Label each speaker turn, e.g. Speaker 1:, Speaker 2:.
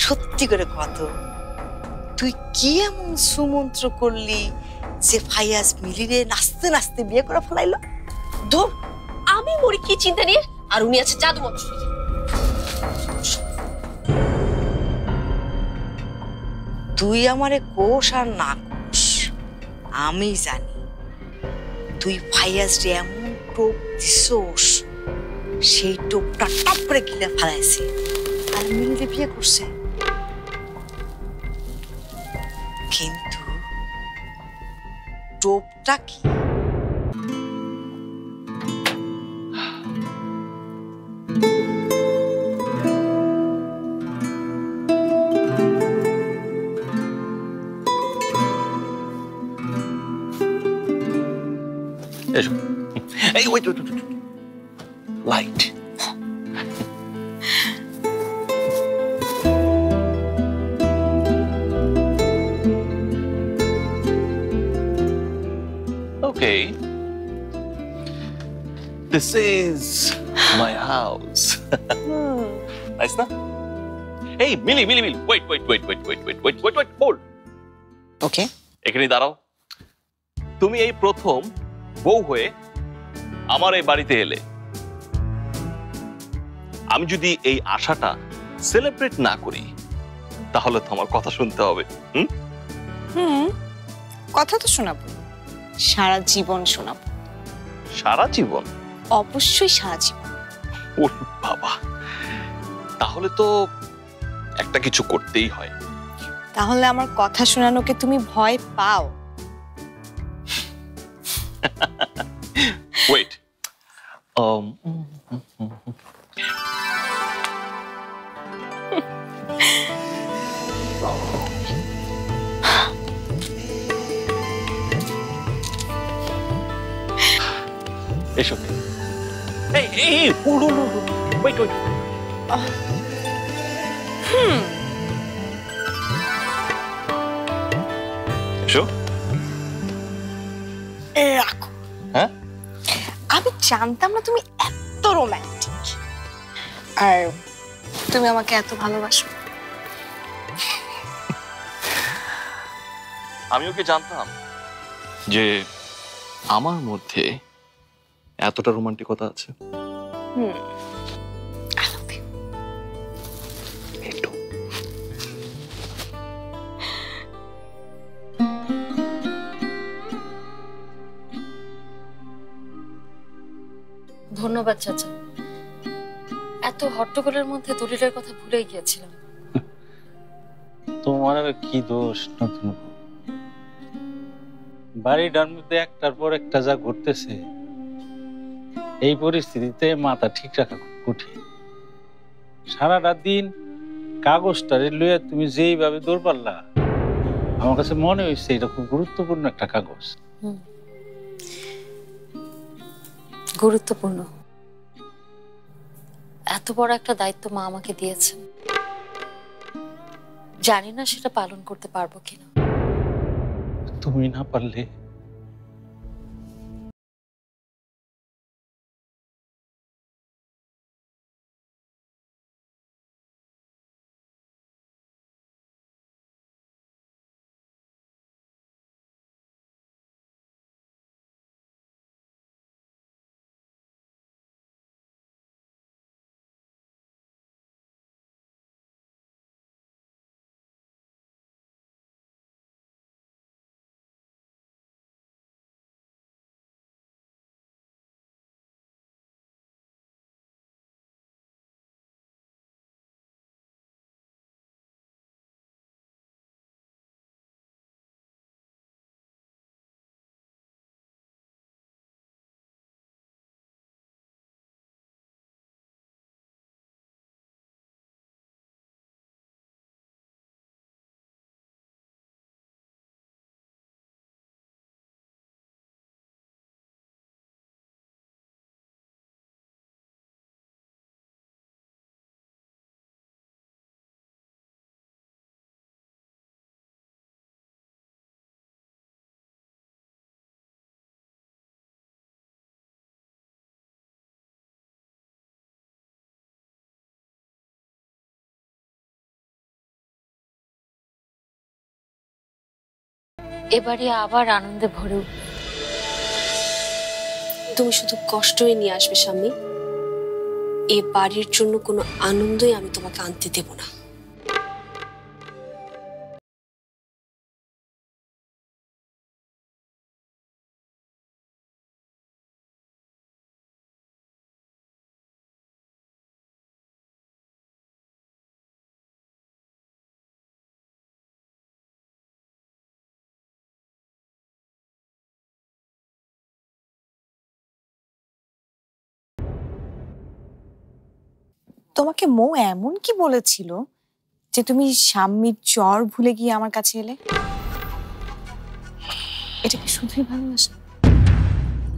Speaker 1: সত্যি করে কত তুই কি এমন সুমন্ত্র করলি যে ফাইয়াজ মিলিরে নাচতে নাচতে বিয়ে করে ফেলাইলো?
Speaker 2: ধর, আমি মরি কি চিন্তা নিয়ে, আর উনি আছে জাদু মন্ত্র।
Speaker 1: তুই আমারে কোষ আর না কোষ আমি জানি। তুই ফাইয়াজ রে এমন টোপ দিছোস, সেই টোপটা টপ করে গিলে ফেলাইছে আর মিলিরে বিয়ে করছে। কিন্তু টোপটা কি?
Speaker 3: Hey, wait. Light. Okay. This is my house. Nice, na? Hey, Millie. Wait. Hold.
Speaker 1: ওকে,
Speaker 3: এখানে দাঁড়াও। তুমি এই প্রথম বউ হয়ে আমার এই বাড়িতে এলে। আমি যদি এই আশাটা সেলিব্রেট না করি তাহলে তো আমার কথা শুনতে হবে।
Speaker 4: কথা তো শোনাবো, সারা জীবন শোনাবো।
Speaker 3: সারা জীবন?
Speaker 4: অবশ্যই সারা জীবন।
Speaker 3: ও বাবা, তাহলে তো একটা কিছু করতেই হয়।
Speaker 4: তাহলে আমার কথা শোনানোকে তুমি ভয় পাও?
Speaker 3: ওয়েট, এসো। এই hold on. Wait. এসো।
Speaker 4: রাখো।
Speaker 3: হ্যাঁ,
Speaker 4: আমি জানতাম না তুমি এত রোমান্টিক, আর তুমি আমাকে এত ভালোবাসো।
Speaker 3: আমি ওকে জানতাম যে আমার মধ্যে এতটা রোমান্টিকতা আছে।
Speaker 4: I love you.
Speaker 3: একটু
Speaker 2: ধন্যবাদ চাচা, এত হট্টগোলের মধ্যে দলিলের কথা ভুলেই গিয়েছিলাম।
Speaker 5: তোমার আর কি দোষ? নতুন বাড়িটার মধ্যে একটার পর একটা যা ঘটতেছে, এই পরিস্থিতিতে মাথা ঠিক রাখা খুব কঠিন। সারাটা দিন কাগজটারে লইয়া তুমি যেইভাবে দৌড় পারলা, আমার কাছে মনে হয়েছে এটা খুব গুরুত্বপূর্ণ একটা কাগজ।
Speaker 2: গুরুত্বপূর্ণ, এত বড় একটা দায়িত্ব মা আমাকে দিয়েছেন, জানি না সেটা পালন করতে পারবো কিনা।
Speaker 5: তুমি না পারলে
Speaker 2: এবারে আবার আনন্দে ভরে উঠবে।
Speaker 4: তুমি শুধু কষ্টই নিয়ে আসবে স্বামী, এ বাড়ির জন্য কোনো আনন্দই আমি তোমাকে আনতে দেব না।
Speaker 6: তোমাকে মৌ এমন কি বলেছিল যে তুমি স্বামীর জ্বর ভুলে গিয়ে আমার কাছে এলে? এটা কি শুধুই ভালোবাসা?